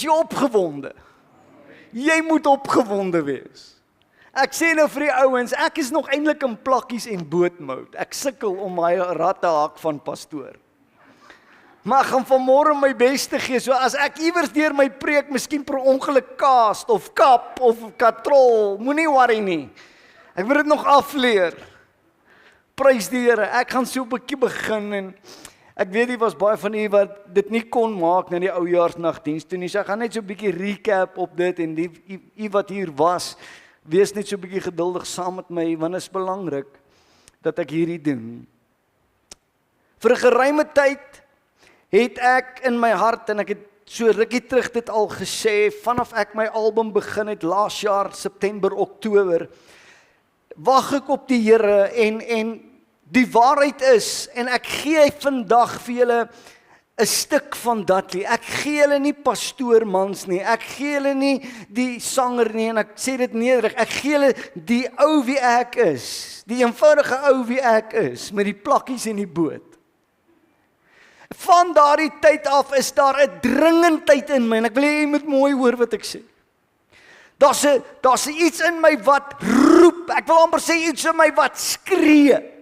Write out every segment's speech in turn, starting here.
jy opgewonde? Jy moet opgewonde wees. Ek sê nou vir die ouens, ek is nog eintlik in plakkies en bootmout. Ek sukkel om my rad te hak van pastoor. Maar ek gaan vanmôre my bes te gee, so as ek iewers deur my preek miskien per ongeluk kaast, of kap, of katrol, moenie worry nie. Ek wil dit nog afleer. Prys die Here, ek gaan so 'n bietjie begin, en ek weet jy was baie van u wat dit nie kon maak na die oujaarsnagdiens toe nie, so ek gaan net so 'n bietjie recap op dit, en u wat hier was, wees net so 'n bietjie geduldig saam met my, want dit is belangrik dat ek hierdie doen. Vir 'n geruime tyd het ek in my hart, en ek het so rukkie terug dit al gesê, vanaf ek my album begin het laas jaar, September, Oktober, wag ek op die Here, en die waarheid is, en ek gee vandag vir julle 'n stuk van dat nie. Ek gee julle nie pastoormans nie, ek gee julle nie die sanger nie, en ek sê dit nederig, ek gee julle die ou wie ek is, die eenvoudige ou wie ek is, met die plakkies en die boot. Van daardie tyd af is daar 'n dringendheid in my, en ek wil hê jy moet mooi hoor wat ek sê. Daar's iets in my wat roep, ek wil amper sê iets in my wat skree.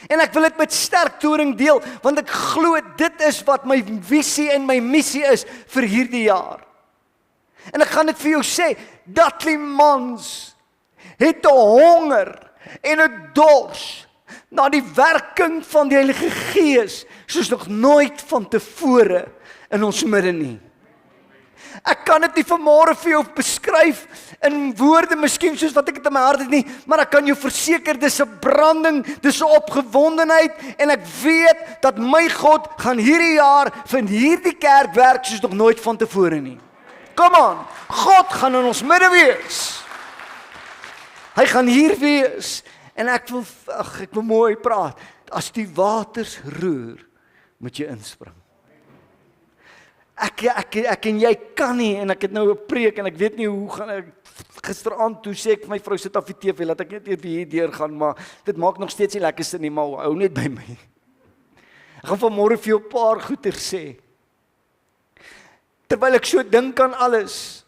En ek wil dit met sterk toring deel, want ek glo dit is wat my visie en my missie is vir hierdie jaar. En ek gaan dit vir jou sê, Dudley Mans het 'n honger en 'n dors na die werking van die Heilige Gees, soos nog nooit van tevore in ons midde nie. Ek kan dit nie vanmôre vir jou beskryf in woorde, miskien soos wat ek dit in my hart het nie, maar ek kan jou verseker, dis 'n branding, dis 'n opgewondenheid, en ek weet dat my God gaan hierdie jaar vir hierdie kerk werk soos nog nooit van tevore nie. Kom aan, God gaan in ons midde wees. Hy gaan hier wees, en ek wil mooi praat. As die waters roer, moet jy inspring. Ek en jy kan nie, en ek het nou 'n preek, en ek weet nie hoe gaan ek, gisteraand toe sê ek vir my vrou, sit af die TV, laat ek net hier deur gaan, maar dit maak nog steeds nie lekkerste nie, maar hou net by my. Ek gaan vanmôre vir jou 'n paar goeie sê. Terwyl ek so dink aan alles,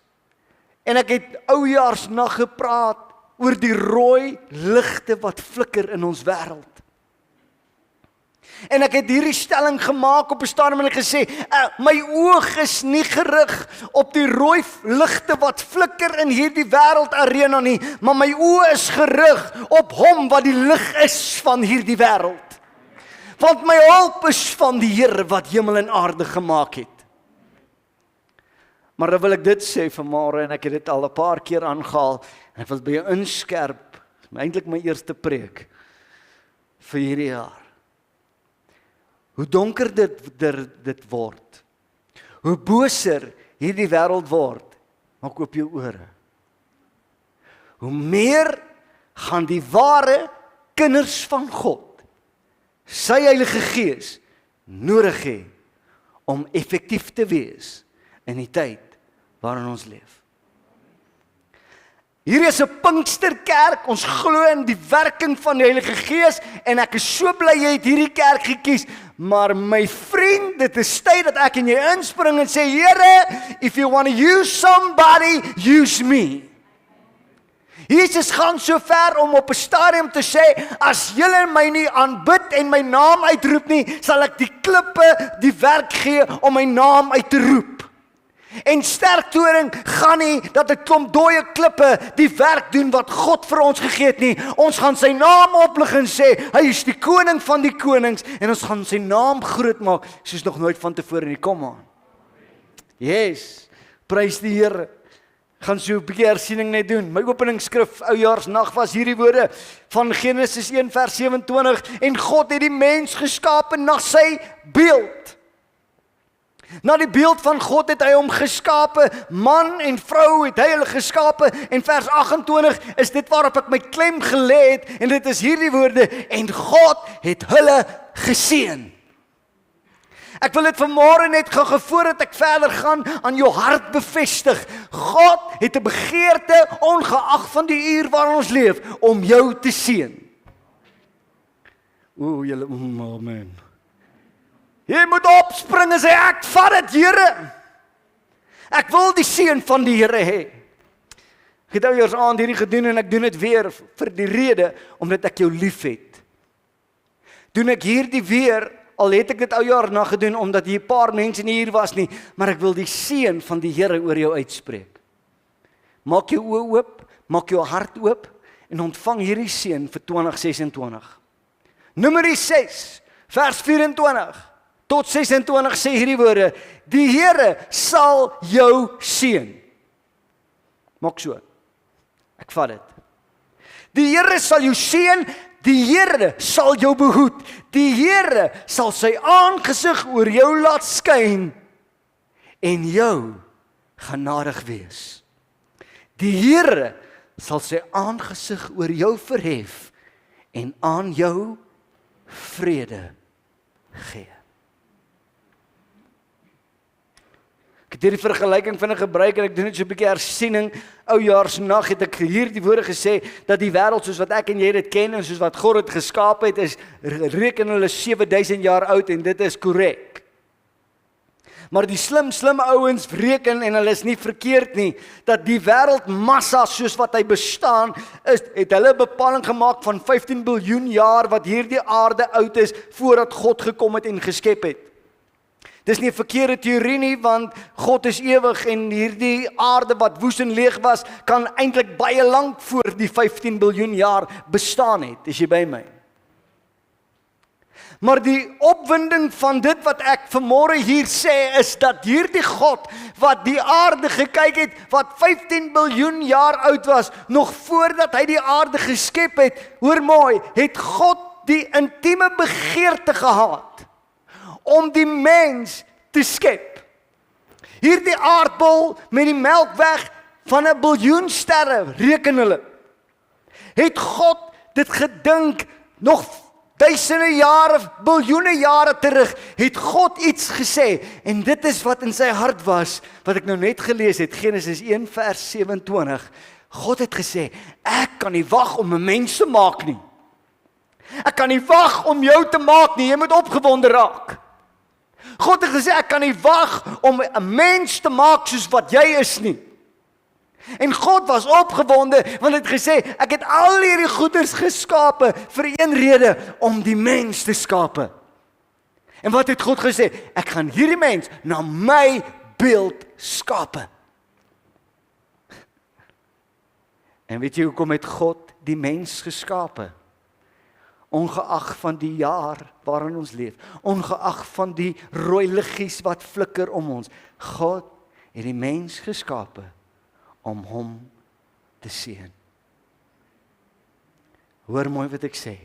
en ek het oujaarsnag gepraat oor die rooi ligte wat flikker in ons wêreld. En ek het hierdie stelling gemaak op 'n stadium, en ek gesê, my oog is nie gerig op die rooi ligte wat flikker in hierdie wêreldarena nie, maar my oë is gerig op hom wat die lig is van hierdie wêreld. Want my hulp is van die Here wat hemel en aarde gemaak het. Maar dan wil ek dit sê vanmôre, en ek het dit al 'n paar keer aangehaal, en ek wil by jou inskerp, eintlik my eerste preek vir hierdie jaar. Hoe donker dit word, hoe boser hierdie wêreld word, maak oop jou ore. Hoe meer gaan die ware kinders van God sy Heilige Gees nodig hê om effektief te wees in die tyd waarin ons leef. Hier is 'n Pinksterkerk, ons glo in die werking van die Heilige Gees, en ek is so bly jy het hierdie kerk gekies, maar my vriend, dit is tyd dat ek en jy inspring en sê, Here, if you want to use somebody, use me. Jesus gaan so ver om op 'n stadium te sê, as julle my nie aanbid en my naam uitroep nie, sal ek die klippe die werk gee om my naam uit te roep. En sterk toring gaan nie dat 'n klomp dooie klippe die werk doen wat God vir ons gegee het nie. Ons gaan sy naam oplig en sê, hy is die koning van die konings, en ons gaan sy naam groot maak soos nog nooit van tevore nie. Kom aan. Yes, prys die Here. Gaan so 'n bietjie hersiening net doen. My openingsskrif oujaarsnag was hierdie woorde van Genesis 1 vers 27, en God het die mens geskape na sy beeld. Na die beeld van God het hy hom geskape, man en vrou het hy hulle geskape, en vers 28 is dit waarop ek my klem gelê het, en dit is hierdie woorde, en God het hulle geseën. Ek wil dit vanmôre net gou voordat ek verder gaan aan jou hart bevestig. God het 'n begeerte, ongeag van die uur waarin ons leef, om jou te seën. Julle, amen. Jy moet opspring en sê, ek vat dit, Here. Ek wil die seën van die Here hê. Ek het ouers aan hierdie gedoen en ek doen dit weer vir die rede omdat ek jou liefhet. Doen ek hierdie weer, al het ek dit ou jaar na gedoen omdat hier 'n paar mense nie hier was nie, maar ek wil die seën van die Here oor jou uitspreek. Maak jou oë oop, maak jou hart oop en ontvang hierdie seën vir 2026. Numeri 6, vers 24 tot 26 sê hierdie woorde: Die Here sal jou seën. Maak so. Ek vat dit. Die Here sal jou seën, die Here sal jou behoed. Die Here sal sy aangesig oor jou laat skyn en jou genadig wees. Die Here sal sy aangesig oor jou verhef en aan jou vrede gee. Ek het hierdie vergelyking vinnig gebruik en ek doen dit so 'n bietjie hersiening. Oujaarsnag het ek hierdie woorde gesê dat die wêreld soos wat ek en jy dit ken en soos wat God dit geskaap het, is reken hulle 7000 jaar oud en dit is korrek. Maar die slim ouens reken en hulle is nie verkeerd nie, dat die wêreldmassa soos wat hy bestaan is, het hulle 'n bepaling gemaak van 15 biljoen jaar wat hierdie aarde oud is voordat God gekom het en geskep het. Dis nie 'n verkeerde teorie nie, want God is ewig en hierdie aarde wat woes en leeg was, kan eintlik baie lank voor die 15 biljoen jaar bestaan het. Is jy by my? Maar die opwinding van dit wat ek vanmôre hier sê, is dat hierdie God wat die aarde gekyk het, wat 15 biljoen jaar oud was, nog voordat hy die aarde geskep het, hoor mooi, het God die intieme begeerte gehad om die mens te skep. Hierdie aardbol met die melkweg van 1 biljoen sterre, reken hulle, het God dit gedink nog duisende jare, biljoene jare terug, het God iets gesê, en dit is wat in sy hart was, wat ek nou net gelees het, Genesis 1 vers 27, God het gesê, ek kan nie wag om 'n mens te maak nie. Ek kan nie wag om jou te maak nie, jy moet opgewonde raak. God het gesê, ek kan nie wag om 'n mens te maak soos wat jy is nie. En God was opgewonde, want hy het gesê, ek het al hierdie goeders geskape vir een rede, om die mens te skape. En wat het God gesê? Ek gaan hierdie mens na my beeld skape. En weet jy hoekom het God die mens geskape? Ongeag van die jaar waarin ons leef, ongeag van die rooi liggies wat flikker om ons, God het die mens geskape om hom te seën. Hoor mooi wat ek sê.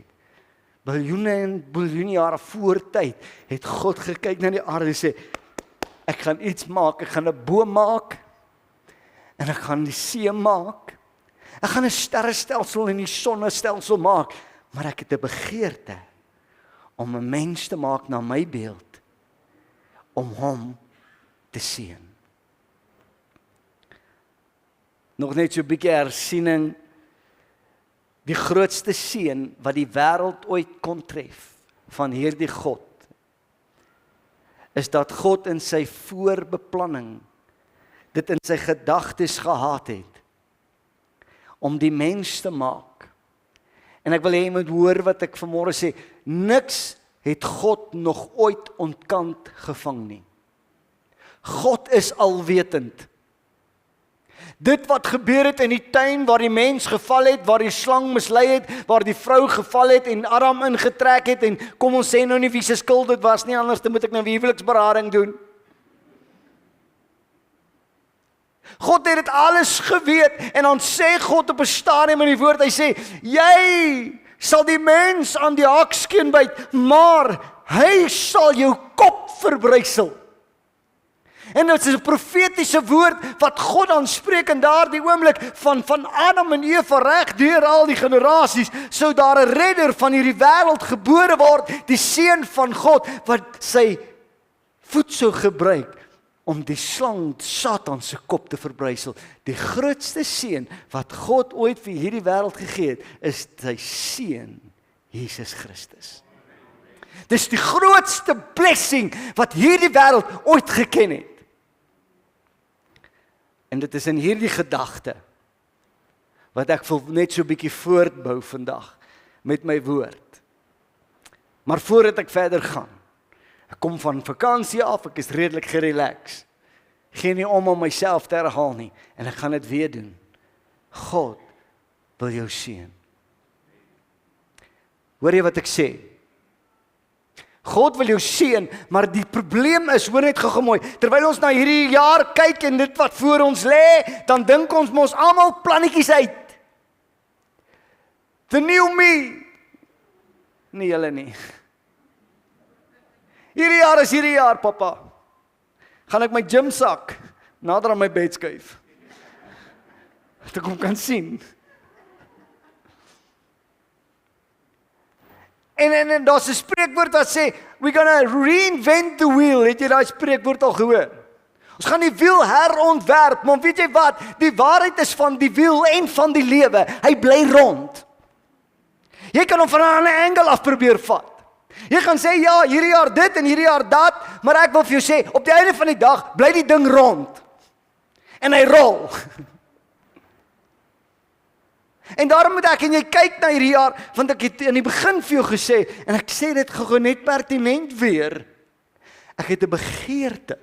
Biljoene en biljoene jare voor tyd het God gekyk na die aarde en sê, ek gaan iets maak, ek gaan 'n boom maak en ek gaan die see maak. Ek gaan 'n sterrestelsel en die sonnestelsel maak, maar ek het 'n begeerte om 'n mens te maak na my beeld, om hom te seën. Nog net so 'n bietjie hersiening. Die grootste seën wat die wêreld ooit kon tref van hierdie God, is dat God in sy voorbeplanning dit in sy gedagtes gehad het om die mens te maak. En ek wil hê jy moet hoor wat ek vanmôre sê, niks het God nog ooit ontkant gevang nie. God is alwetend. Dit wat gebeur het in die tuin waar die mens geval het, waar die slang mislei het, waar die vrou geval het en Adam ingetrek het, en kom ons sê nou nie wie se skuld dit was nie, anders dan moet ek nou huweliksberading doen. God het dit alles geweet, en dan sê God op 'n stadium in die woord, hy sê, jy sal die mens aan die hakskeen byt, maar hy sal jou kop verbrysel. En dit is 'n profetiese woord wat God aanspreek in daardie oomblik van Adam en Eva reg deur al die generasies, sou daar 'n redder van hierdie wêreld gebore word, die seun van God, wat sy voet sou gebruik om die slang, Satan se kop te verbrysel. Die grootste seën wat God ooit vir hierdie wêreld gegee het, is sy seun, Jesus Christus. Dis die grootste blessing wat hierdie wêreld ooit geken het. En dit is in hierdie gedagte wat ek wil net so 'n bietjie voortbou vandag met my woord. Maar voordat ek verder gaan, ek kom van vakansie af, ek is redelik gerelax. Geen nie om myself te herhaal nie, en ek gaan dit weer doen. God wil jou seën. Hoor jy wat ek sê? God wil jou seën, maar die probleem is, hoor net gou mooi, terwyl ons na hierdie jaar kyk en dit wat voor ons lê, dan dink ons mos almal plannetjies uit. The new me. Nee, julle nie. Hierdie jaar is hierdie jaar, papa. Gaan ek my gymsak nader aan my bed skuif. Dat ek hom kan sien. En daar's 'n spreekwoord wat sê, we're gonna reinvent the wheel. Het jy daai spreekwoord al gehoor? Ons gaan die wiel herontwerp, maar weet jy wat? Die waarheid is van die wiel en van die lewe. Hy bly rond. Jy kan hom van 'n ander angle af probeer vat. Jy gaan sê, ja, hierdie jaar dit en hierdie jaar dat, maar ek wil vir jou sê, op die einde van die dag, bly die ding rond. En hy rol. En daarom moet ek en jy kyk na hierdie jaar, want ek het in die begin vir jou gesê, en ek sê dit gou net pertinent weer, ek het 'n begeerte,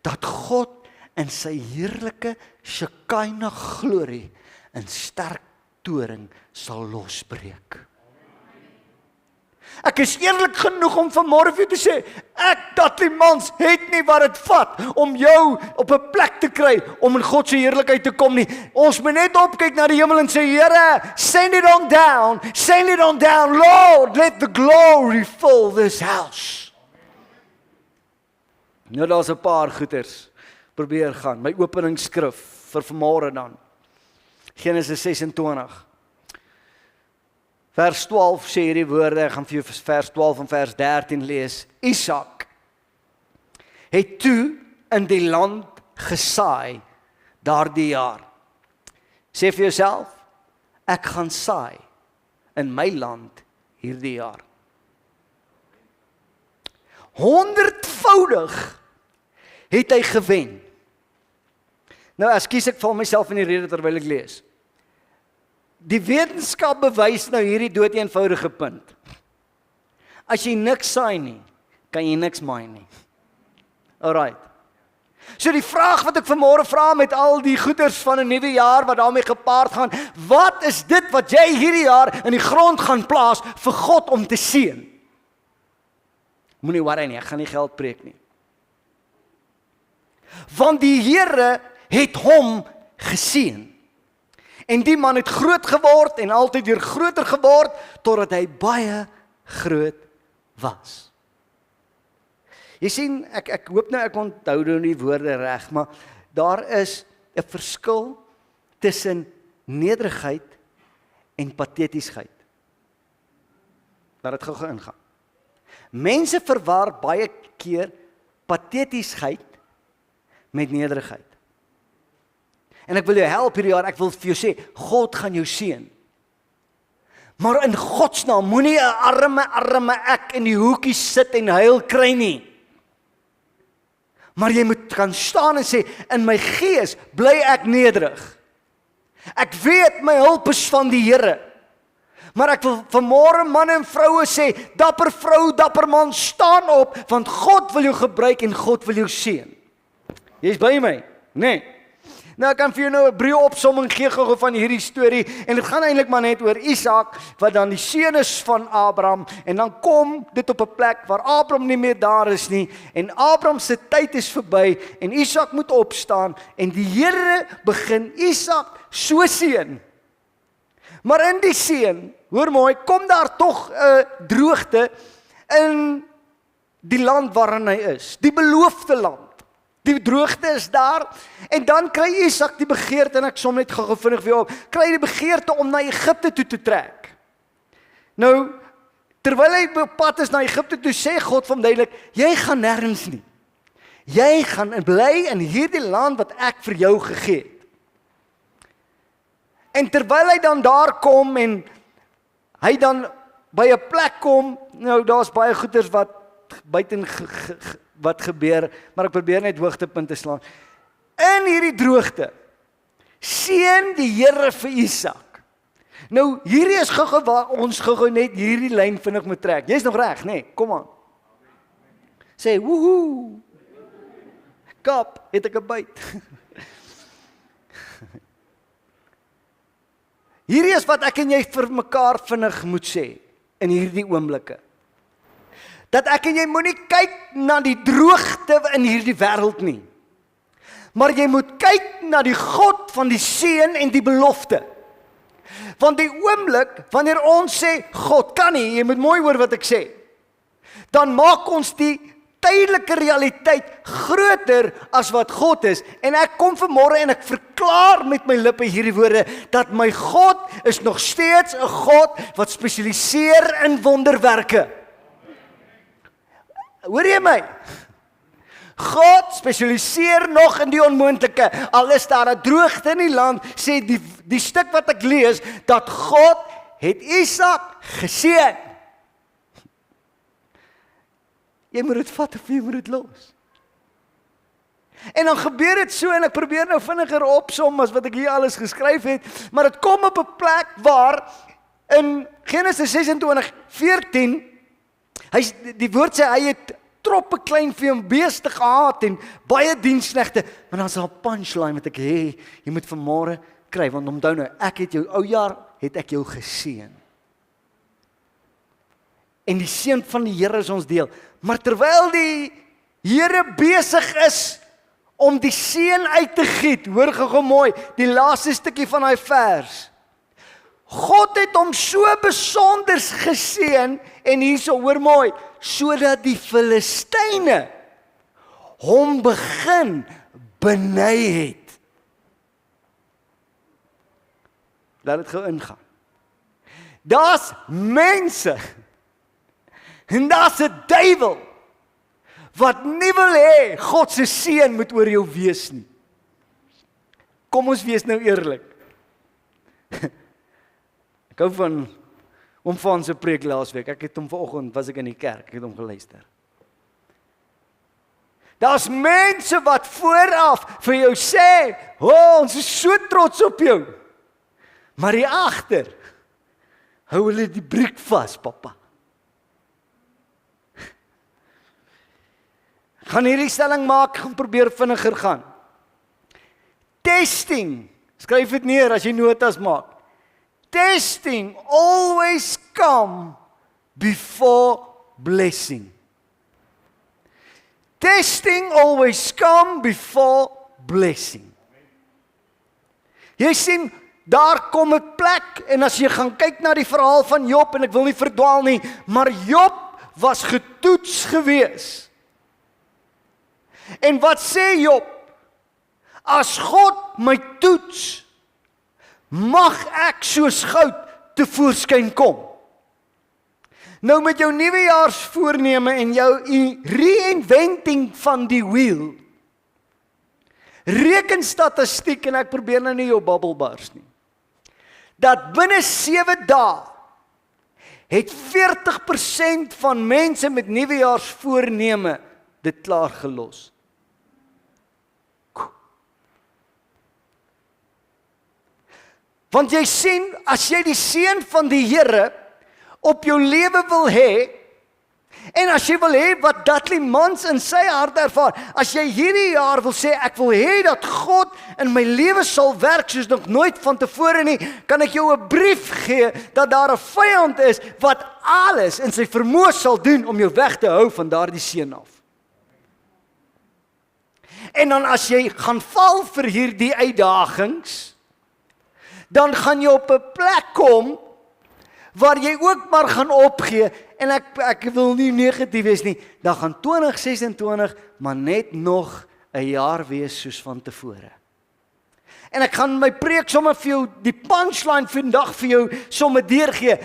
dat God in sy heerlike Shekinah glorie, in sterk toring sal losbreek. Ek is eerlik genoeg om vanmôre vir jou te sê, ek Dudley-Mans het nie wat dit vat om jou op 'n plek te kry om in God se heerlikheid te kom nie. Ons moet net opkyk na die hemel en sê, Here, send it on down, Lord, let the glory fill this house. Nou daar's 'n paar goeters probeer gaan. My openingsskrif vir vanmôre dan. Genesis 26. Vers 12 sê hierdie woorde, ek gaan vir jou vers 12 en vers 13 lees. Isak het toe in die land gesaai daardie jaar. Sê vir jouself, ek gaan saai in my land hierdie jaar. 100voudig het hy gewen. Nou, ekskuus, ek val myself in die rede terwyl ek lees. Die wetenskap bewys nou hierdie doeteenvoudige punt. As jy niks saai nie, kan jy niks maai nie. Alright. So die vraag wat ek vanmôre vra met al die goeders van 'n nuwe jaar wat daarmee gepaard gaan, wat is dit wat jy hierdie jaar in die grond gaan plaas vir God om te seën? Moenie worry nie, ek gaan nie geld preek nie. Want die Here het hom geseën. En die man het groot geword en altyd weer groter geword totdat hy baie groot was. Jy sien, ek hoop nou ek onthou nou die woorde reg, maar daar is 'n verskil tussen nederigheid en patetiesheid. Laat dit gou ingaan. Mense verwar baie keer patetiesheid met nederigheid. En ek wil jou help hierdie jaar, ek wil vir jou sê, God gaan jou seën. Maar in God se naam, moenie 'n arme ek in die hoekie sit en huil kry nie. Maar jy moet kan staan en sê, in my gees bly ek nederig. Ek weet my hulp is van die Here. Maar ek wil vanmôre manne en vroue sê, dapper vrou, dapper man, staan op, want God wil jou gebruik en God wil jou seën. Jy is by my? Nee. Nou ek kan vir jou nou 'n breë opsomming gee gou van hierdie storie, en dit gaan eintlik maar net oor Isak, wat dan die seun is van Abraham, en dan kom dit op 'n plek waar Abraham nie meer daar is nie, en Abraham se tyd is verby, en Isak moet opstaan, en die Here begin Isak so seën. Maar in die seën, hoor mooi, kom daar tog 'n droogte in die land waarin hy is, die beloofde land. Die droogte is daar, en dan kry Isak die begeerte, en ek som net gou vinnig vir jou op, kry die begeerte om na Egipte toe te trek. Nou, terwyl hy op pad is na Egipte toe, sê God vir hom duidelik, jy gaan nêrens nie. Jy gaan bly in hierdie land wat ek vir jou gegee het. En terwyl hy dan daar kom, en hy dan by 'n plek kom, nou daar's baie goeders wat buiten wat gebeur, maar ek probeer net hoogtepunte slaan. In hierdie droogte seën die Here vir Isak. Nou, hierdie is gou-gou waar ons gou-gou net hierdie lyn vinnig moet trek. Jy's nog reg, nee, kom aan. Sê, woehoe. Kap, het ek 'n byt. Hierdie is wat ek en jy vir mekaar vinnig moet sê in hierdie oomblikke. Dat ek en jy moenie kyk na die droogte in hierdie wêreld nie. Maar jy moet kyk na die God van die seën en die belofte. Want die oomblik wanneer ons sê God kan nie, jy moet mooi hoor wat ek sê. Dan maak ons die tydelike realiteit groter as wat God is. En ek kom vanmôre en ek verklaar met my lippe hierdie woorde dat my God is nog steeds 'n God wat spesialiseer in wonderwerke. Hoor jy my? God spesialiseer nog in die onmoontlike. Al is daar 'n droogte in die land, sê die stuk wat ek lees, dat God het Isak geseën. Jy moet dit vat of jy moet dit los. En dan gebeur dit so, en ek probeer nou vinniger opsom as wat ek hier alles geskryf het, maar dit kom op 'n plek waar in Genesis 26:14, die woord sê hy het troppe klein vee en beeste gehad en baie diensknegte, maar dan is daar 'n punchline wat ek jy moet vanmôre kry, want onthou nou, ek het jou ou jaar het ek jou geseën. En die seën van die Here is ons deel. Maar terwyl die Here besig is om die seën uit te giet, hoor gou mooi, die laaste stukkie van daai vers. God het hom so besonders geseën, en hierso hoor mooi, sodat die Filistyne hom begin beny het. Laat dit gou ingaan. Daar's mense, en daar's 'n duiwel, wat nie wil hê God se seën moet oor jou wees nie. Kom ons wees nou eerlik. Ek hou van Van se preek laasweek. Ek het hom vanoggend, was ek in die kerk, ek het hom geluister. Daar's mense wat vooraf vir jou sê, ons is so trots op jou. Maar hier agter hou hulle die briek vas, pappa. Gaan hierdie stelling maak, gaan probeer vinniger gaan. Testing, skryf dit neer as jy notas maak. Testing always come before blessing. Testing always come before blessing. Jy sien, daar kom 'n plek, en as jy gaan kyk na die verhaal van Job, en ek wil nie verdwaal nie, maar Job was getoets gewees. En wat sê Job? As God my toets, mag ek soos goud tevoorskyn kom. Nou met jou nuwejaarsvoorneme en jou reinventing van die wiel, reken statistiek, en ek probeer nou nie jou babbel bars nie, dat binne 7 dae het 40% van mense met nuwejaarsvoorneme dit klaar gelos. Want jy sien, as jy die seën van die Here op jou lewe wil hê, en as jy wil hê wat Dudley Mans in sy hart ervaar, as jy hierdie jaar wil sê, ek wil hê dat God in my lewe sal werk soos nog nooit van tevore nie, kan ek jou 'n brief gee, dat daar 'n vyand is, wat alles in sy vermoë sal doen, om jou weg te hou van daardie seën af. En dan as jy gaan val vir hierdie uitdagings, dan gaan jy op 'n plek kom, waar jy ook maar gaan opgee, en ek wil nie negatief wees nie, dan gaan 2026 maar net nog 'n jaar wees soos van tevore. En ek gaan my preek sommer vir jou, die punchline vandag vir jou sommer deurgee.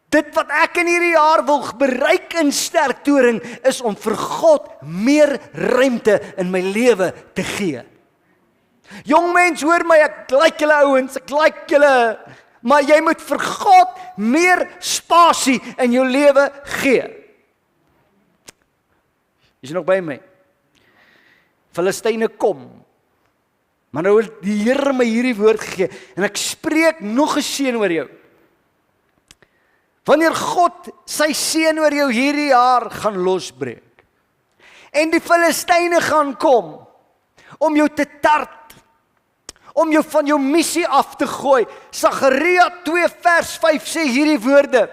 Dit wat ek in hierdie jaar wil bereik in sterk toring, is om vir God meer ruimte in my lewe te gee. Jong mens, hoor my, ek like julle ouens, ek like julle, maar jy moet vir God meer spasie in jou lewe gee. Is jy nog by my? Filistyne kom. Maar nou het die Here my hierdie woord gegee, en ek spreek nog 'n seën oor jou. Wanneer God sy seën oor jou hierdie jaar gaan losbreek, en die Filistyne gaan kom, om jou te tart, om jou van jou missie af te gooi. Sagaria 2 vers 5 sê hierdie woorde,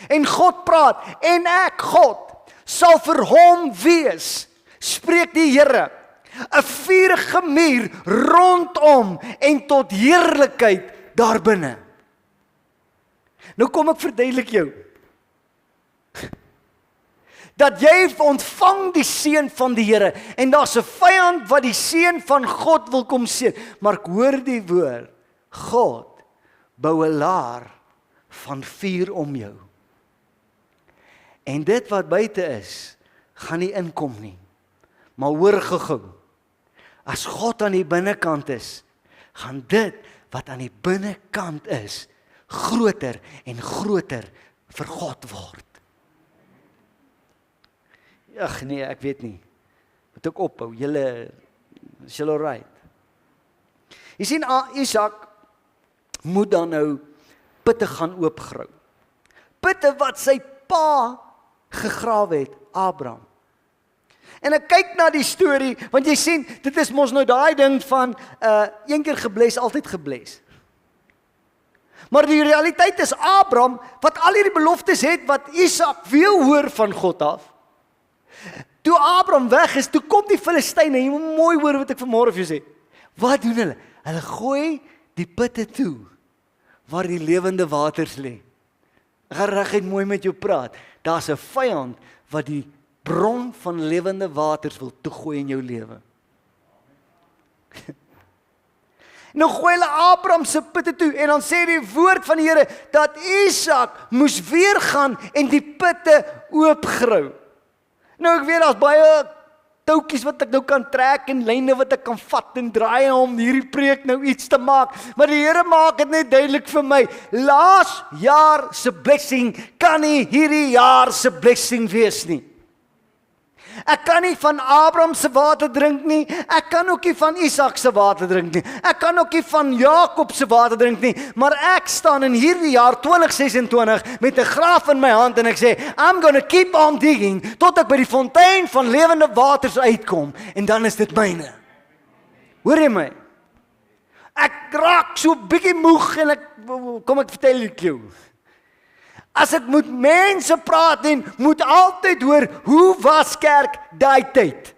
en God praat, en ek, God, sal vir hom wees, spreek die Here, 'n vuurige muur rondom en tot heerlikheid daarbinne. Nou kom ek verduidelik jou, dat jy ontvang die seën van die Here, en daar's 'n vyand wat die seën van God wil kom seën, maar ek hoor die woord, God bou 'n laar van vuur om jou. En dit wat buite is, gaan nie inkom nie. Maar hoor gou, as God aan die binnekant is, gaan dit wat aan die binnekant is, groter en groter vir God word. Ag nee, ek weet nie. Moet ek ophou? Is julle alright? Jy sien, Isak moet dan nou putte gaan oopgrou. Putte wat sy pa gegrawe het, Abraham. En ek kyk na die storie, want jy sien, dit is mos nou daai ding van, een keer gebles, altyd gebles. Maar die realiteit is Abraham, wat al hierdie beloftes het, wat Isak wil hoor van God af. Toe Abraham weg is, toe kom die Filistyne, jy moet mooi hoor wat ek vanmôre vir jou sê. Wat doen hulle? Hulle gooi die putte toe, waar die lewende waters lê. Ek gaan reguit mooi met jou praat. Daar's 'n vyand wat die bron van lewende waters wil toegooi in jou lewe. Nou gooi hulle Abraham se putte toe, en dan sê die woord van die Here, dat Isak moes weer gaan en die putte oopgrou. Nou ek weet, daar's baie toukies wat ek nou kan trek, en lyne wat ek kan vat en draai om hierdie preek nou iets te maak, maar die Here maak dit net duidelik vir my, laas jaar se blessing kan nie hierdie jaar se blessing wees nie. Ek kan nie van Abraham se water drink nie, ek kan ook nie van Isak se water drink nie, ek kan ook nie van Jakob se water drink nie, maar ek staan in hierdie jaar 2026 met 'n graaf in my hand, en ek sê, I'm gonna keep on digging, tot ek by die fontein van lewende waters uitkom, en dan is dit myne. Hoor jy my? Ek raak so bietjie moeg, en kom ek vertel jou. As ek moet mense praat en moet altyd hoor, hoe was kerk daai tyd?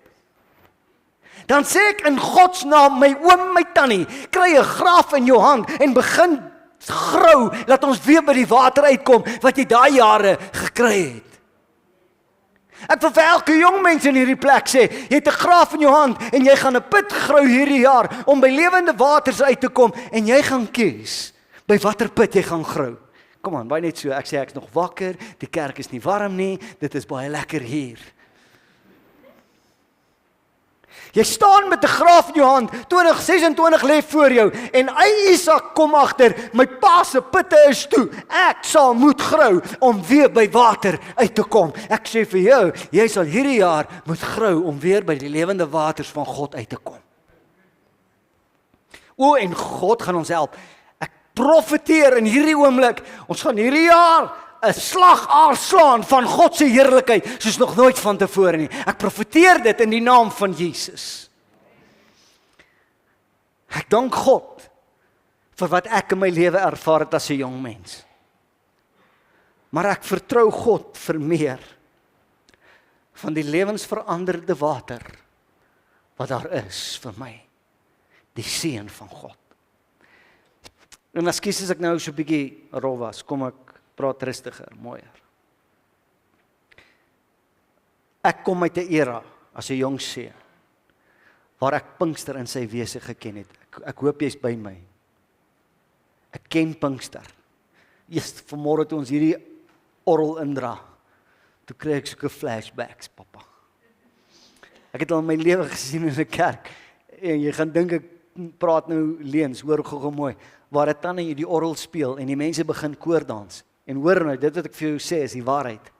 Dan sê ek in God se naam, my oom, my tannie, kry 'n graaf in jou hand en begin grou, laat ons weer by die water uitkom, wat jy daai jare gekry het. Ek wil vir elke jong mens in hierdie plek sê, jy het 'n graaf in jou hand, en jy gaan 'n put grou hierdie jaar, om by lewende waters uit te kom, en jy gaan kies, by watter put jy gaan grou. Kom aan, baie net so, ek sê ek's nog wakker, die kerk is nie warm nie, dit is baie lekker hier. Jy staan met 'n graaf in jou hand, 2026 lê voor jou, en Isak kom agter, my pa se putte is toe, ek sal moet grou, om weer by water uit te kom. Ek sê vir jou, jy sal hierdie jaar moet grou, om weer by die lewende waters van God uit te kom. O, en God gaan ons help. Profeteer in hierdie oomblik, ons gaan hierdie jaar 'n slag aanslaan van God se heerlikheid, soos nog nooit van tevore nie. Ek profeteer dit in die naam van Jesus. Ek dank God vir wat ek in my lewe ervaar het as 'n jong mens. Maar ek vertrou God vir meer van die lewensveranderde water wat daar is vir my, die seën van God. En ekskuus as ek nou so 'n bietjie rof was, kom ek praat rustiger, mooier. Ek kom uit 'n era as 'n jong seun waar ek Pinkster in sy wese geken het. Ek hoop jy's by my. Ek ken Pinkster. Eers vanmôre toe ons hierdie orgel indra, toe kry ek soeke flashbacks, pappa. Ek het al in my lewe gesien in 'n kerk, en jy gaan dink ek praat nou leens, hoor gou mooi, waar 'n tannie die orgel speel en die mense begin koordans. En hoor nou, dit wat ek vir jou sê is die waarheid.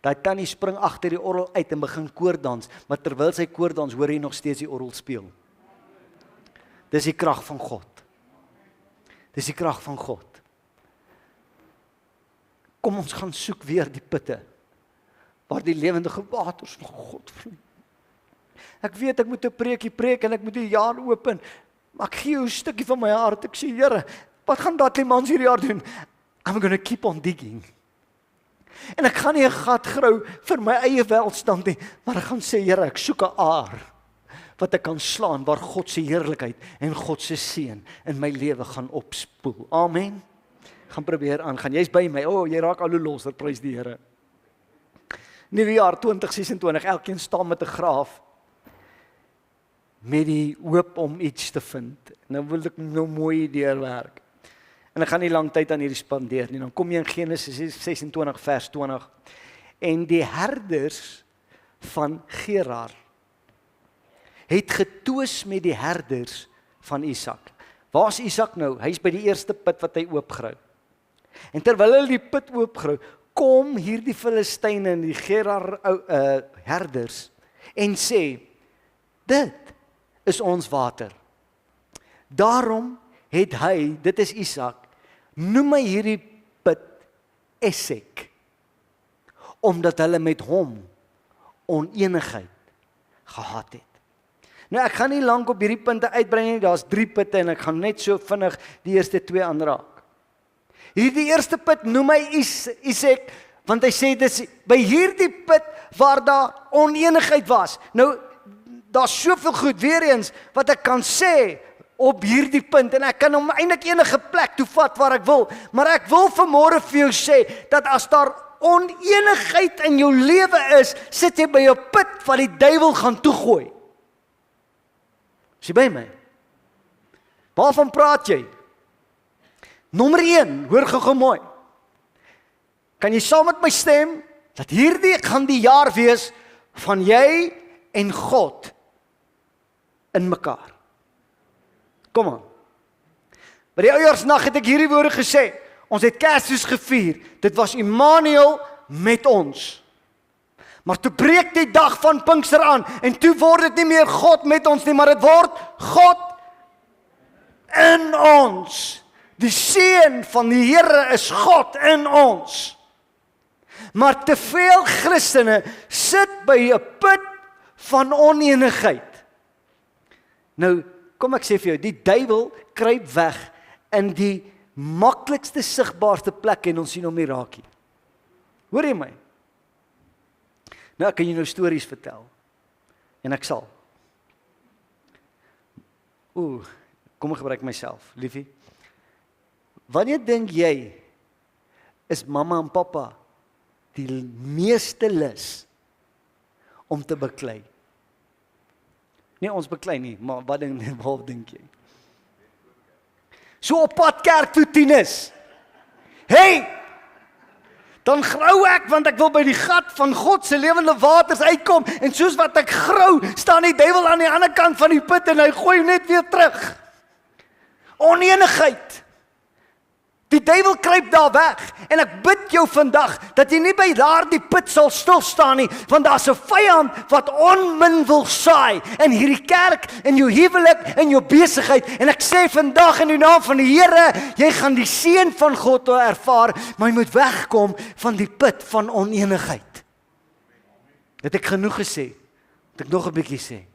Daai tannie spring agter die orgel uit en begin koordans, maar terwyl sy koordans, hoor jy nog steeds die orgel speel. Dis die krag van God. Dis die krag van God. Kom ons gaan soek weer die putte, waar die lewendige waters van God vloei. Ek weet ek moet 'n preekie preek en ek moet die jaar open, maar ek gee jou 'n stukkie van my hart. Ek sê, Here, wat gaan Dudley Mans hierdie jaar doen? I'm going to keep on digging. En ek gaan nie 'n gat grou vir my eie welstand nie, maar ek gaan sê, Here, ek soek 'n aar wat ek kan slaan, waar God se heerlikheid en God se seën in my lewe gaan opspoel. Amen. Gaan probeer aangaan. Jy's by my. Jy raak al hoe losser, prys die Here. Nuwe jaar 2026, elkeen staan met 'n graaf, met die hoop om iets te vind. Nou wil ek nou mooi deurwerk. En ek gaan nie lang tyd aan hierdie spandeer nie. Dan kom jy in Genesis 26 vers 20. En die herders van Gerar het getwis met die herders van Isak. Waar's Isak nou? Hy's by die eerste put wat hy oopgrou. En terwyl hulle die put oopgrou, kom hierdie Filistyne en die Gerar herders en sê, dit is ons water. Daarom het hy, dit is Isak, noem hy hierdie put Esek, omdat hulle met hom onenigheid gehad het. Nou ek gaan nie lank op hierdie punte uitbrei nie, daar's 3 putte en ek gaan net so vinnig die eerste 2 aanraak. Hierdie eerste put noem hy Esek, want hy sê dis by hierdie put waar daar onenigheid was. Nou, daar's soveel goed, weer eens, wat ek kan sê op hierdie punt, en ek kan hom eintlik enige plek toe vat waar ek wil, maar ek wil vanmôre vir jou sê, dat as daar onenigheid in jou lewe is, sit jy by 'n put wat die duiwel gaan toegooi. Is jy by my? Waarvan praat jy? Nommer 1, hoor gou mooi. Kan jy saam met my stem, dat hierdie gaan die jaar wees, van jy en God, in mekaar. Kom aan. By die oudjaarsnag het ek hierdie woorde gesê, ons het Kersfees gevier, dit was Immanuel met ons. Maar toe breek die dag van Pinkster aan, en toe word dit nie meer God met ons nie, maar dit word God in ons. Die seën van die Here is God in ons. Maar te veel Christene sit by 'n put van onenigheid. Nou, kom ek sê vir jou, die duiwel kruip weg in die maklikste sigbaarste plek en ons sien hom nie raak nie. Hoor jy my? Nou, ek kan jy nou stories vertel. En ek sal. Kom ek gebruik myself, liefie. Wanneer dink jy, is mamma en pappa die meeste lus om te beklei? Nee, ons beklei nie, maar wat dink jy? So op pad kerk toe, Tinus. Hey! Dan grou ek, want ek wil by die gat van God se lewende waters uitkom, en soos wat ek grou, staan die duiwel aan die ander kant van die put, en hy gooi net weer terug. Onenigheid. Die duiwel kruip daar weg, en ek bid jou vandag, dat jy nie by daardie put sal stil staan nie, want daar's 'n vyand wat onmin wil saai, in hierdie kerk, in jou huwelik, in jou besigheid, en ek sê vandag in die naam van die Here, jy gaan die seën van God ervaar, maar jy moet wegkom van die put van onenigheid. Het ek genoeg gesê? Het ek nog 'n bietjie sê?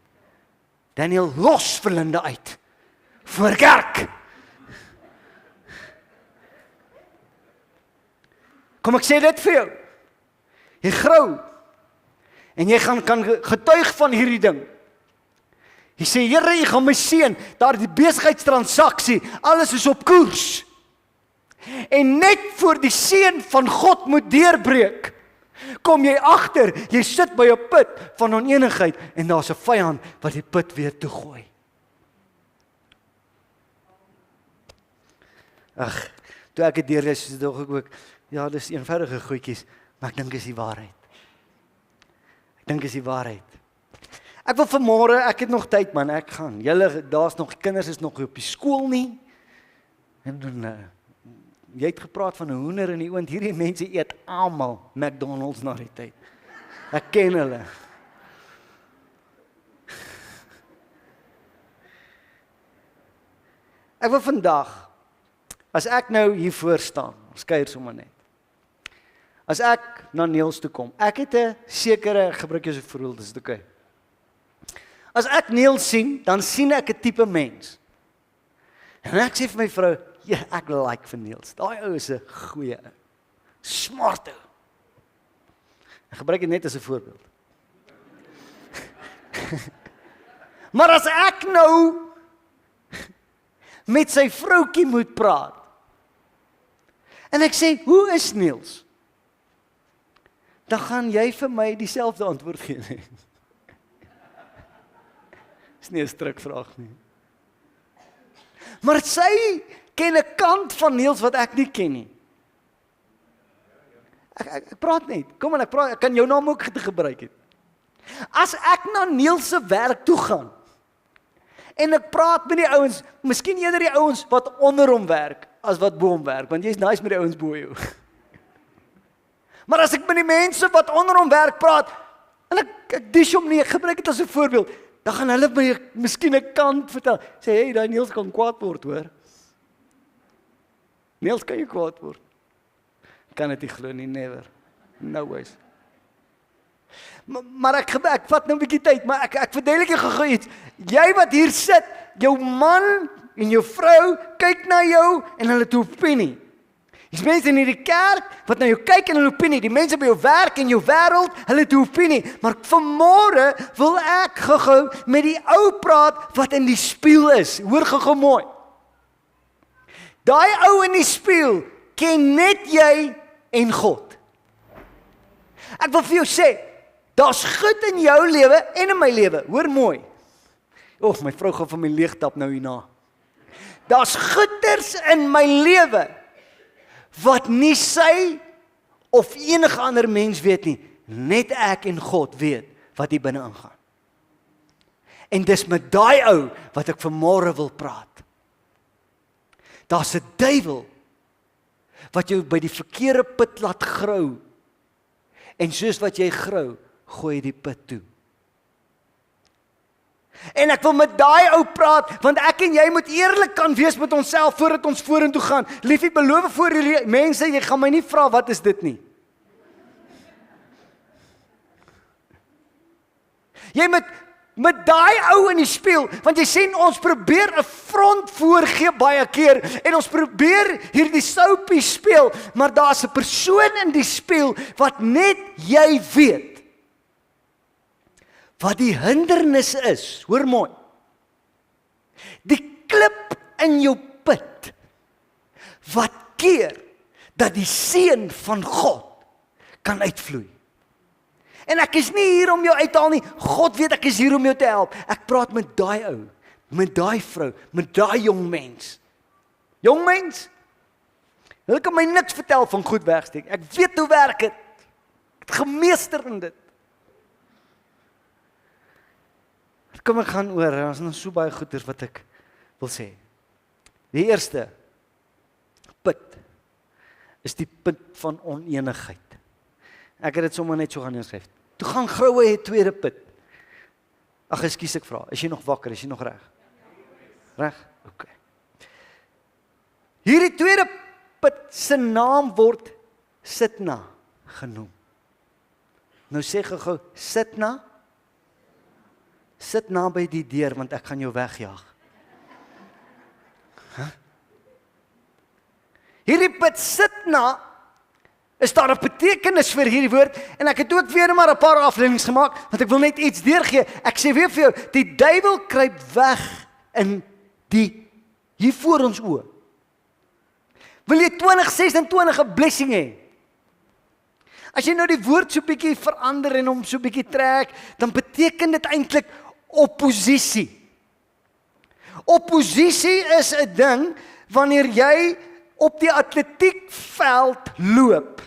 Daniel, los vir Linda uit, voor kerk. Kom ek sê dit vir jou. Jy grou. En jy kan getuig van hierdie ding. Jy sê, Here, jy gaan my seën. Daar die besigheidstransaksie, alles is op koers. En net voor die seën van God moet deurbreek, kom jy agter, jy sit by 'n put van onenigheid, en daar's 'n vyand wat die put weer toegooi. Ag, toe ek dit deurlees, is dit ook, ja, dis eenvoudige goedjies, maar ek dink is die waarheid. Ek wil vanmôre, ek het nog tyd man, ek gaan. Julle, daar's nog kinders is nog op die skool nie. En dan jy het gepraat van 'n hoender in die oond. Hierdie mense eet almal McDonald's na die tyd. Ek ken hulle. Ek wil vandag, as ek nou hier voor staan, ons kuier sommer net. As ek na Niels toe kom, ek het 'n sekere, gebruik jy so voorbeeld, dis okay. As ek Niels sien, dan sien ek 'n tipe mens. En ek sê vir my vrou, ja, ek like vir Niels. Daai ou is 'n goeie ou. Smart ou. Ek gebruik dit net as 'n voorbeeld. Maar as ek nou met sy vroutjie moet praat, en ek sê, hoe is Niels? Dan gaan jy vir my dieselfde antwoord gee. Dis nie 'n strikvraag nie. Maar sy ken 'n kant van Niels wat ek nie ken nie. Ek praat net. Kom aan, ek kan jou naam ook gebruik het. As ek na Niels se werk toe gaan en ek praat met die ouens, miskien eerder die ouens wat onder hom werk as wat bo hom werk, want jy's nice met die ouens bo jou. Maar as ek met die mense wat onder hom werk praat, en ek dis hom nie, ek gebruik dit as 'n voorbeeld, dan gaan hulle my miskien 'n kant vertel. Sê, hey, daai Niels kan kwaad word, hoor. Niels kan jy kwaad word. Kan dit nie glo nie, never. No ways. Maar ek vat nou 'n bietjie tyd, maar ek verduidelik jou gou iets. Jy wat hier sit, jou man en jou vrou kyk na jou en hulle het 'n opinie. Dis mense in hierdie kerk wat na jou kyk en hulle opinie. Die mense by jou werk en jou wêreld, hulle het 'n opinie. Maar vanmôre wil ek gou met die ou praat wat in die spieël is. Hoor gou mooi. Daai ou in die spieël ken net jy en God. Ek wil vir jou sê, daar's goed in jou lewe en in my lewe. Hoor mooi. My vrou gaan van my leegtap nou hierna. Daar's goeders in my lewe wat nie sy of enige ander mens weet nie. Net ek en God weet wat hier binne aangaan. En dis met daai ou wat ek vanmôre wil praat. Daar's 'n duiwel wat jou by die verkeerde put laat grou. En soos wat jy grou, gooi jy die put toe. En ek wil met daai ou praat, want ek en jy moet eerlik kan wees met onsself voordat ons vorentoe gaan. Liefie, beloof voor hierdie mense, jy gaan my nie vra wat is dit nie. Jy moet met daai ou in die spieël, want jy sien ons probeer 'n front voorgee baie keer en ons probeer hierdie soapie speel, maar daar's 'n persoon in die spieël wat net jy weet wat die hindernis is. Hoor mooi. Die klip in jou put wat keer dat die seën van God kan uitvloei. En ek is nie hier om jou uit te haal nie. God weet ek is hier om jou te help. Ek praat met daai ou, met daai vrou, met daai jong mens. Jong mens, hulle kan my niks vertel van goed wegsteek. Ek weet hoe werk dit. Ek het gemeester in dit. Kom ek gaan oor, ons het nog so baie goeders wat ek wil sê. Die eerste put is die punt van oneenigheid. Ek het dit sommer net so gaan neerskryf. Toe gaan Groue het tweede put. Ag, ekskuus ek vra, is jy nog wakker, is jy nog reg? Reg? OK. Hierdie tweede put se naam word Sitna genoem. Nou sê gou, Sitna. Sit naby die deur, want ek gaan jou wegjaag. Hierdie put Sitna, is daar 'n betekenis vir hierdie woord, en ek het ook weer maar 'n paar afleidings gemaak, want ek wil net iets deurgee. Ek sê weer vir jou, die duiwel kruip weg in hier voor ons oë. Wil jy 2026 'n blessing hê? As jy nou die woord so bietjie verander en hom so bietjie trek, dan beteken dit eintlik opposisie. Opposisie is 'n ding wanneer jy op die atletiekveld loop.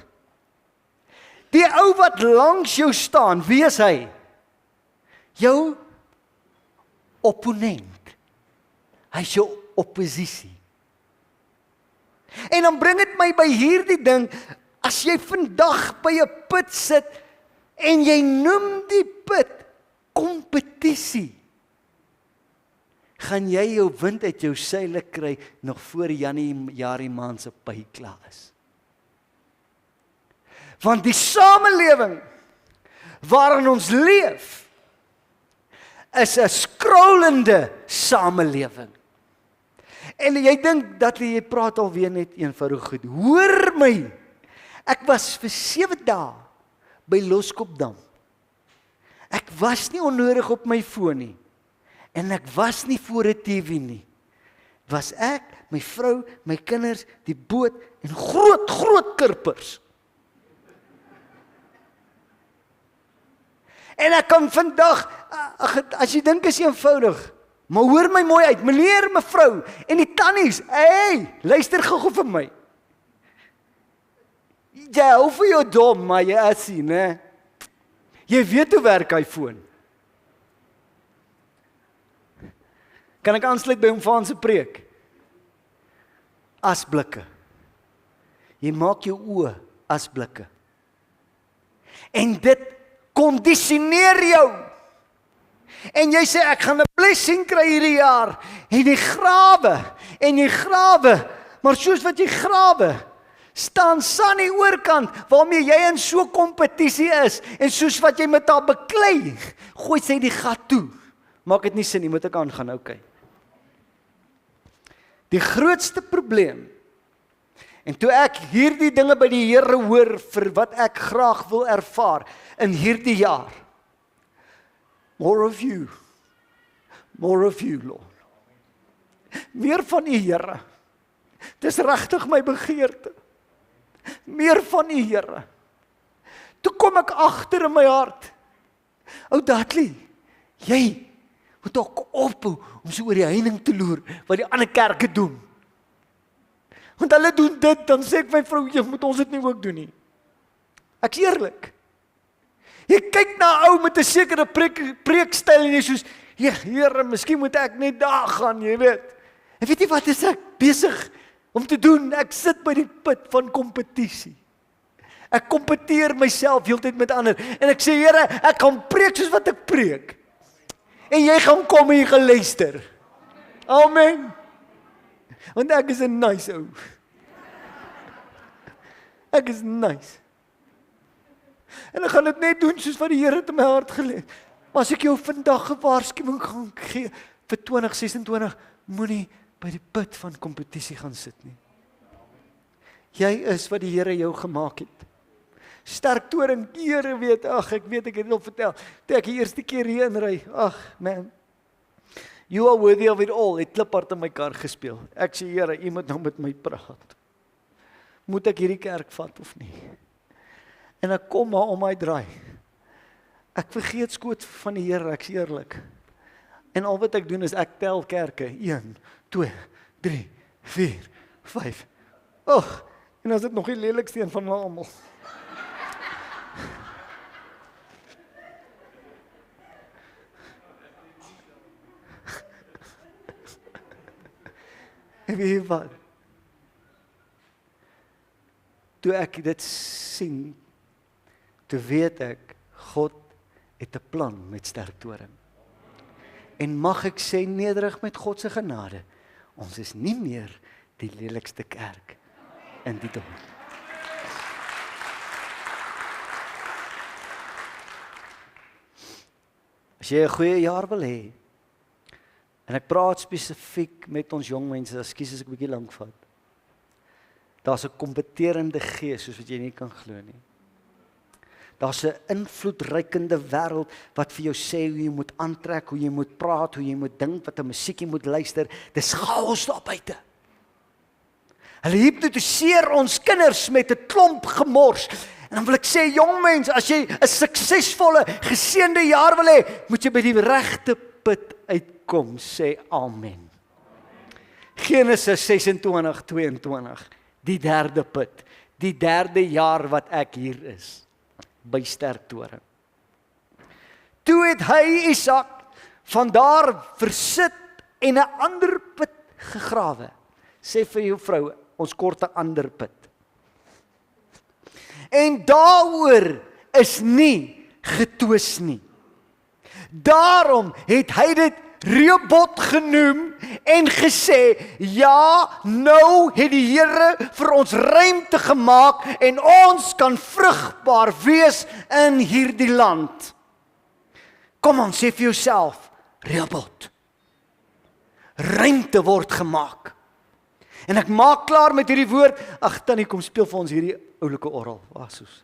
Die ou wat langs jou staan, wie is hy? Jou opponent. Hy is jou opposisie. En dan bring dit my by hierdie ding, as jy vandag by 'n put sit en jy noem die put kompetisie, gaan jy jou wind uit jou seile kry nog voor Januarie maand se pay klaar is. Want die samelewing waarin ons leef is 'n skroulende samelewing. En jy dink dat jy praat alweer net eenvoudig goed. Hoor my. Ek was vir 7 dae by Loskopdam. Ek was nie onnodig op my foon nie. En ek was nie voor 'n TV nie. Was ek, my vrou, my kinders, die boot en groot kurpers. En ek kan vandag, as jy dink is eenvoudig, maar hoor my mooi uit, meneer, mevrou, en die tannies, hey, luister gou vir my. Jy hou vir jou dom, maar jy is nie, né? Jy weet hoe werk hy foon. Kan ek aansluit by hom van se preek? Asblikke. Jy maak jou oë asblikke. En dit kondisioneer jou. En jy sê ek gaan 'n blessing kry hierdie jaar. En jy grawe, maar soos wat jy grawe, staan Sunny oorkant waarmee jy in so kompetisie is en soos wat jy met haar beklei, gooi sy die gat toe. Maak dit nie sin nie, moet ek aangaan, okay. Die grootste probleem, en toe ek hierdie dinge by die Here hoor vir wat ek graag wil ervaar in hierdie jaar, more of you, Lord. Meer van U, Here. Dis regtig my begeerte. Meer van U, Here. Toe kom ek agter in my hart. Ou Dudley, jy moet ook ophou om so oor die heining te loer wat die ander kerke doen. Want hulle doen dit, dan sê ek my vrou, jy moet ons dit nie ook doen nie. Ek's eerlik. Jy kyk na 'n ou met 'n sekere preekstyl en jy soos, ja, Here, miskien moet ek net daar gaan, jy weet. En weet jy wat is ek besig om te doen? Ek sit by die put van kompetisie. Ek kompeteer myself heeltyd met ander. En ek sê, Here, ek gaan preek soos wat ek preek. En jy gaan kom en jy gaan luister. Amen. Want ek is 'n nice ou. Ek is nice. En ek gaan dit net doen soos wat die Here het in my hart gelê. Maar as ek jou vandag 'n waarskuwing gaan gee vir 2026, moenie by die put van kompetisie gaan sit nie. Jy is wat die Here jou gemaak het. Sterk toring, Here weet, ek weet ek het dit al vertel, toe ek die eerste keer hier inry, man, you are worthy of it all, het kliphard in my kar gespeel. Ek sê, Here, U moet nou met my praat. Moet ek hierdie kerk vat of nie? En ek kom maar om my draai. Ek vergeet skoot van die Here, ek is eerlik. En al wat ek doen is ek tel kerke, 1, 2, 3, 4, 5. En as dit nog die lelikste een van my almal. En weet jy wat? Toe ek dit sien, toe weet ek, God het 'n plan met Sterktoring. En mag ek sê nederig met God se genade, ons is nie meer die lelikste kerk in die dorp. As jy 'n goeie jaar wil hê, en ek praat spesifiek met ons jong mense, ekskuus as ek 'n bietjie lank vat. Daar's 'n kompeterende gees soos wat jy nie kan glo nie. Daar's 'n invloedrykende wêreld wat vir jou sê hoe jy moet aantrek, hoe jy moet praat, hoe jy moet dink, wat 'n musiekie moet luister. Dis chaos daar buite. Hulle hipnotiseer ons kinders met 'n klomp gemors. En dan wil ek sê, jong mens, as jy 'n suksesvolle, geseënde jaar wil hê, moet jy by die regte put uitkom, sê amen. Genesis 26:22, die derde put, die derde jaar wat ek hier is, by Sterktoring. Toe het hy Isak van daar versit en 'n ander put gegrawe. Sê vir jou vrou, ons kort 'n ander put. En daaroor is nie getwis nie. Daarom het hy dit Rehoboth genoem en gesê, ja, nou het die Here vir ons ruimte gemaak en ons kan vrugbaar wees in hierdie land. Kom aan, sê vir jouself, Rehoboth. Ruimte word gemaak. En ek maak klaar met hierdie woord. Ag, Tannie, kom speel vir ons hierdie oulike orgel. Soos.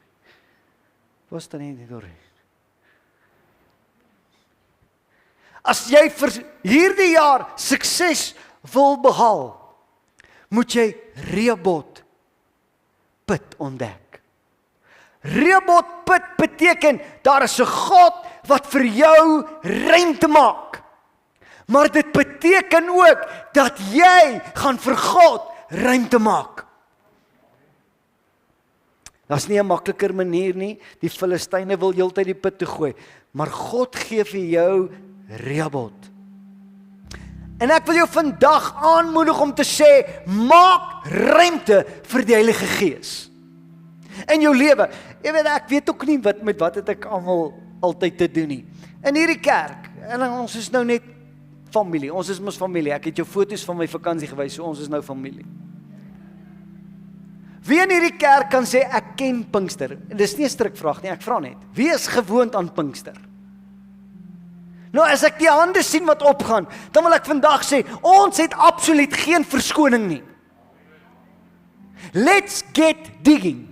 Was Tannie nie deur? As jy vir hierdie jaar sukses wil behaal, moet jy Rehoboth put ontdek. Rehoboth put beteken, daar is 'n God wat vir jou ruimte maak. Maar dit beteken ook, dat jy gaan vir God ruimte maak. Dat is nie 'n makliker manier nie, die Filistyne wil heeltyd die put toe gooi, maar God gee vir jou Rehoboth. En ek wil jou vandag aanmoedig om te sê, maak ruimte vir die Heilige Gees in jou lewe. Jy weet, ek weet ook nie met wat het ek almal altyd te doen nie. In hierdie kerk, en ons is nou net familie, ons is mos familie, ek het jou foto's van my vakansie gewys, so ons is nou familie. Wie in hierdie kerk kan sê, ek ken Pinkster? Dis nie 'n strikvraag nie, ek vra net. Wie is gewoond aan Pinkster? Nou, as ek die hande sien wat opgaan, dan wil ek vandag sê, ons het absoluut geen verskoning nie. Let's get digging.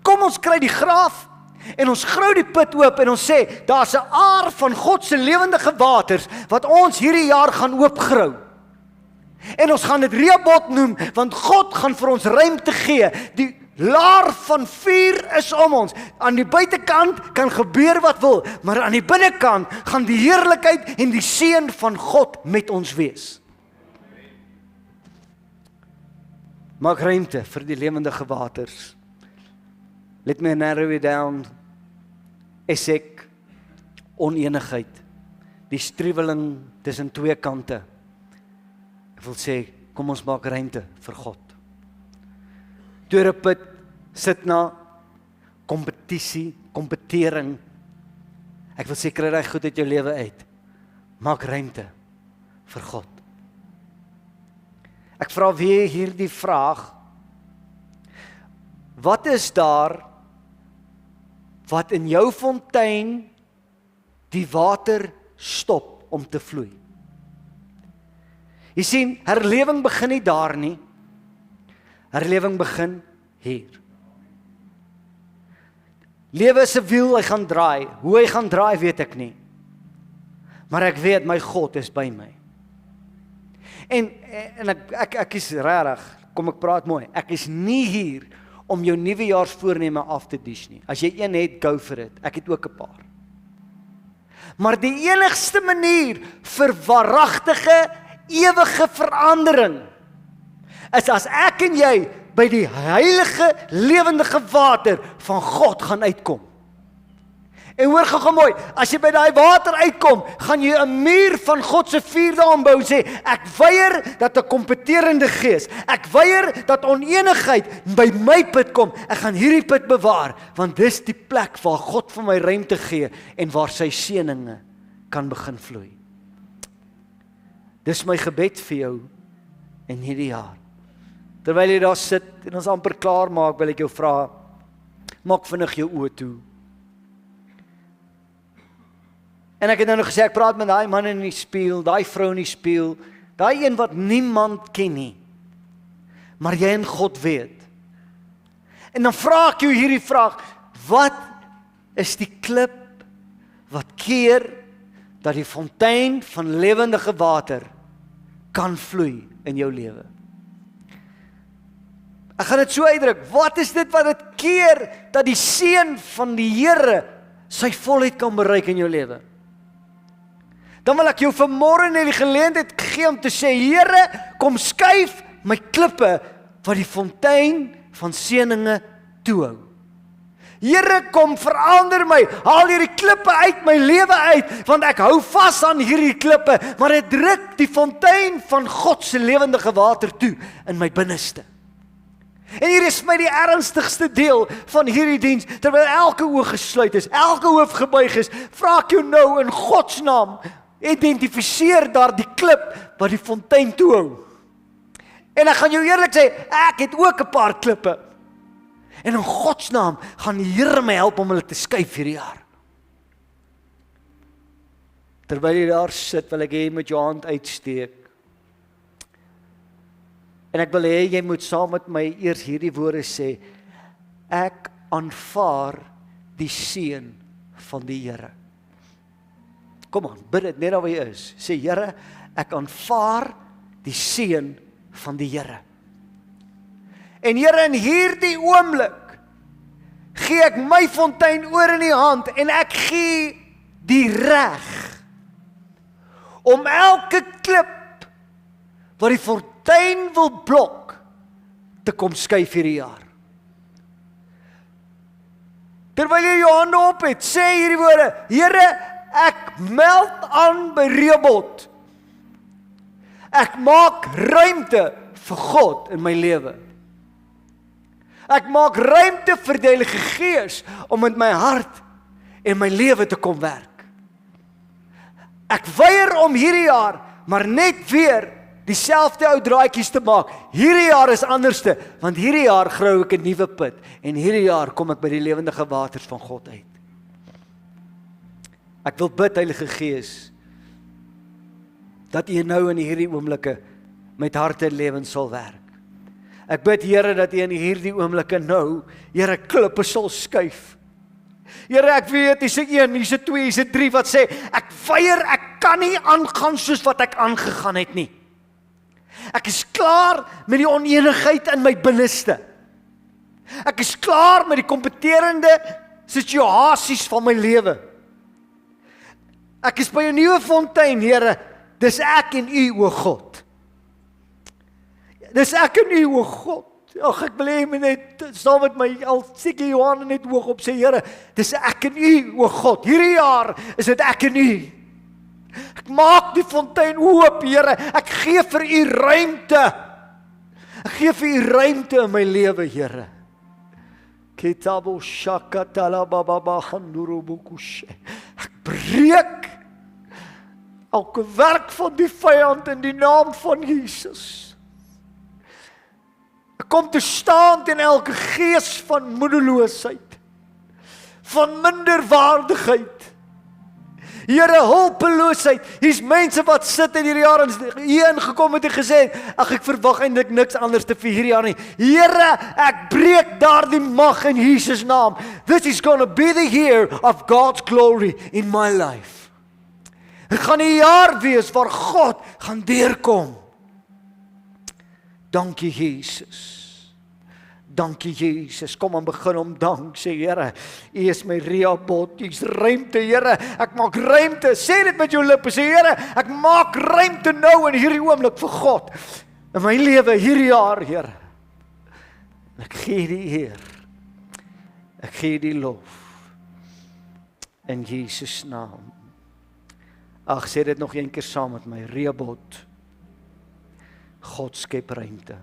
Kom ons kry die graaf, en ons grou die put oop, en ons sê, daar's 'n aar van God se lewendige waters, wat ons hierdie jaar gaan oopgrou. En ons gaan dit Rehoboth noem, want God gaan vir ons ruimte gee. Die laar van vuur is om ons. Aan die buitekant kan gebeur wat wil, maar aan die binnekant gaan die heerlikheid en die seën van God met ons wees. Maak ruimte vir die lewendige waters. Let me narrow it down. Esek, onenigheid, die struweling tussen twee kante. Ek wil sê, kom ons maak ruimte vir God. Tweede punt, sit na kompetering. Ek wil sê, kry daai goed uit jou lewe uit. Maak ruimte vir God. Ek vra weer hierdie vraag. Wat is daar wat in jou fontein die water stop om te vloei? Jy sien, herlewing begin nie daar nie. Herlewing begin hier. Lewe is 'n wiel, hy gaan draai. Hoe hy gaan draai, weet ek nie. Maar ek weet, my God is by my. En ek is regtig, kom ek praat mooi, ek is nie hier om jou nuwejaarsvoorneme af te dis nie. As jy een het, go for it. Ek het ook 'n paar. Maar die enigste manier vir waaragtige, ewige verandering is as ek en jy by die heilige, lewendige water van God gaan uitkom. En hoor gou mooi, as jy by daai water uitkom, gaan jy 'n muur van God se vuur daarom bou en sê, ek weier dat 'n kompeterende gees, ek weier dat onenigheid by my put kom, ek gaan hierdie put bewaar, want dis die plek waar God vir my ruimte gee, en waar sy seëninge kan begin vloei. Dis my gebed vir jou in hierdie jaar. Terwyl jy daar sit, en ons amper klaar maak, wil ek jou vra, maak vinnig jou oë toe. En ek het nou nog gesê, ek praat met daai man in die spieël, daai vrou in die spieël, daai een wat niemand ken nie, maar jy en God weet. En dan vra ek jou hierdie vraag, wat is die klip wat keer dat die fontein van lewendige water kan vloei in jou lewe? Ek gaan dit so uitdruk, wat is dit wat dit keer dat die seën van die Here sy volheid kan bereik in jou lewe? Dan wil ek jou vanmôre net die geleentheid gee om te sê, Here, kom skuif my klippe wat die fontein van seëninge toehou. Here, kom verander my, haal hierdie klippe uit my lewe uit, want ek hou vas aan hierdie klippe, maar dit druk die fontein van God se lewendige water toe in my binneste. En hier is my die ernstigste deel van hierdie diens, terwyl elke oog gesluit is, elke hoof gebuig is, vra ek jou nou in God se naam, identifiseer daar die klip wat die fontein toehou. En ek gaan jou eerlik sê, ek het ook 'n paar klippe. En in God se naam gaan die Here my help om hulle te skuif hierdie jaar. Terwyl jy daar sit, wil ek hê jy moet jou hand uitsteek. En ek wil hê jy moet saam met my eers hierdie woorde sê, ek aanvaar die seën van die Here. Kom aan, bid dit net waar jy is. Sê, Here, ek aanvaar die seën van die Here. En Here, in hierdie oomblik gee ek my fontein oor in die hand en ek gee die reg om elke klip wat die fontein wil blok te kom skuif hierdie jaar. Terwyl jy jou hande op het, sê hierdie woorde, Here, ek meld aan by Rehoboth. Ek maak ruimte vir God in my lewe. Ek maak ruimte vir die Heilige Gees om met my hart en my lewe te kom werk. Ek weier om hierdie jaar, maar net weer dieselfde ou draadjies te maak. Hierdie jaar is anderste, want hierdie jaar grou ek 'n nuwe put en hierdie jaar kom ek by die lewendige waters van God uit. Ek wil bid, Heilige Gees, dat U nou in hierdie oomblikke met harte en lewens sal werk. Ek bid, Here, dat U in hierdie oomblikke nou, Here, klippe sal skuif. Here, ek weet, hier's 'n 1, hier's 'n 2, hier's 'n 3 wat sê, ek weier, ek kan nie aangaan soos wat ek aangegaan het nie. Ek is klaar met die onenigheid in my binneste. Ek is klaar met die kompeterende situasies van my lewe. Ek is by 'n nuwe fontein, Here, dis ek en U, o God. Dis ek en U, o God. Ag, ek wil hê jy moet net saam met my al seker Johan net hoog op sê, Here, dis ek en U, o God. Hierdie jaar is dit ek en U. Ek maak die fontein oop, Here. Ek gee vir U ruimte. Ek gee vir U ruimte in my lewe, Here. Ketabo shakatala baba handurubukushe. Ek breek elke werk van die vyand in die naam van Jesus. Ek kom te staan teen elke gees van moedeloosheid, van minderwaardigheid, Here, hulpeloosheid. Hier's mense wat sit in hierdie jaar en hier ingekom het en gesê, ag, ek verwag eintlik niks anders te vir hierdie jaar nie. Here, ek breek daardie mag in Jesus naam. This is going to be the year of God's glory in my life. Dit gaan 'n jaar wees waar God gaan deurkom. Dankie Jesus. Dankie Jesus, kom aan begin om dank, sê Here, U is my Rehoboth, U is ruimte, Here, ek maak ruimte, sê dit met jou lippe, sê Here, ek maak ruimte nou in hierdie oomblik vir God, in my lewe, hierdie jaar, Here, ek gee die eer, ek gee die lof, in Jesus naam. Ag, sê dit nog een keer saam met my, Rehoboth, God skep ruimte.